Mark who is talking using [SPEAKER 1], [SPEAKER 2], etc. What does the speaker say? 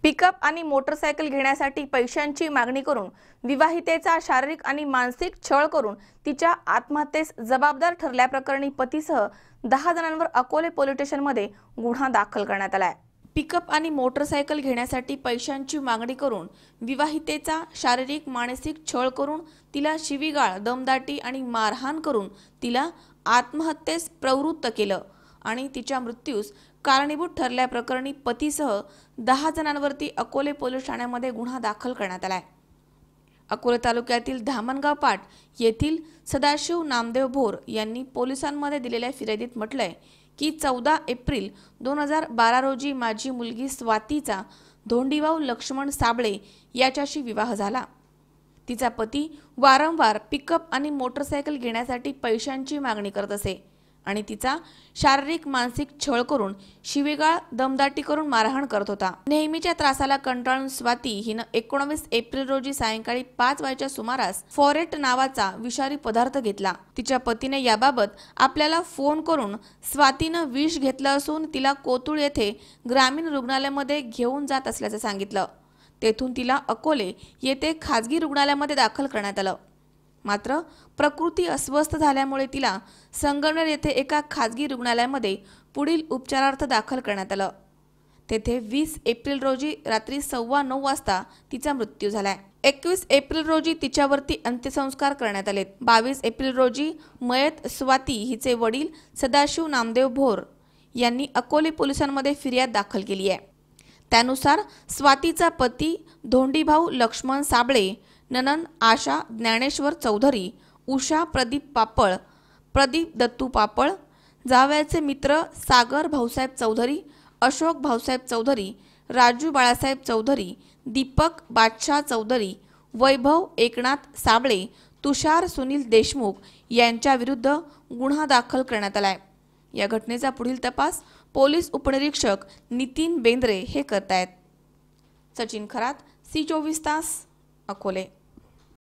[SPEAKER 1] Pickup आणि motorcycle घेण्यासाठी पैशांची मागणी करून विवाहितेचा शारीरिक आणि मानसिक छळ करून तिच्या आत्महत्येस जबाबदार ठरल्याप्रकरणी पतीसह 10 जणांवर अकोले पोलीस स्टेशनमध्ये गुन्हा दाखल करण्यात आला आहे। पिकअप आणि मोटरसायकल घेण्यासाठी पैशांची मागणी करून विवाहितेचा शारीरिक मानसिक छळ करून तिला शिवीगाळ, दमदाटी आणि मारहाण करून तिला आत्महत्येस प्रवृत्त केलं आणि तिच्या मृत्यूस कारणीभूत ठरल्याप्रकरणी पतीसह 10 जणांवरती अकोले पोलीस ठाण्यामध्ये गुन्हा दाखल करण्यात आला आहे। अकोले तालुक्यातील धामणगाव पाट येथील सदाशिव नामदेव भोर यांनी पोलिसांमध्ये दिलेल्या फिर्यादीत म्हटलंय की 14 एप्रिल 2012 रोजी माझी मुलगी स्वातीचा धोंडीभाऊ लक्ष्मण साबळे याच्याशी विवाह झाला। तिचा पती वारंवार पिकअप आणि मोटरसायकल घेण्यासाठी पैशांची मागणी करत असे आणि तिचा शारीरिक मानसिक छळ करून शिवीगाळ, दमदाटी करून मारहाण करत होता। नेहमीच्या त्रासाला कंटाळून स्वाती हिनं 19 एप्रिल रोजी सायंकाळी 5 वाजेच्या सुमारास फॉरेट नावाचा विषारी पदार्थ घेतला। तिच्या पतीने याबाबत आपल्याला फोन करून स्वातीनं विष घेतलं असून तिला कोतुळ येथे ग्रामीण रुग्णालयामध्ये घेऊन जात असल्याचं सांगितलं। तेथून तिला अकोले येथे खाजगी रुग्णालयामध्ये दाखल करण्यात आलं। मात्र प्रकृती अस्वस्थ झाल्यामुळे तिला संगमनेर येथे एका खाजगी रुग्णालयामध्ये पुढील उपचारार्थ दाखल करण्यात आलं। तेथे 20 एप्रिल रोजी रात्री 9:15 वाजता तिचा मृत्यू झालाय। 21 एप्रिल रोजी तिच्यावरती अंत्यसंस्कार करण्यात आले। 22 एप्रिल रोजी मयत स्वाती हिचे वडील सदाशिव नामदेव भोर यांनी अकोले पोलिसांमध्ये फिर्याद दाखल केली आहे। त्यानुसार स्वातीचा पती धोंडीभाऊ लक्ष्मण साबळे, ननंद आशा ज्ञानेश्वर चौधरी, उषा प्रदीप पापळ, प्रदीप दत्तू पापळ, जावयाचे मित्र सागर भाऊसाहेब चौधरी, अशोक भाऊसाहेब चौधरी, राजू बाळासाहेब चौधरी, दीपक बादशाह चौधरी, वैभव एकनाथ साबळे, तुषार सुनील देशमुख यांच्या विरुद्ध गुन्हा दाखल करण्यात आलाय। या घटनेचा पुढील तपास पोलीस उपनिरीक्षक नितीन बेंद्रे हे करतायत। सचिन खरात, C24 तास, अकोले।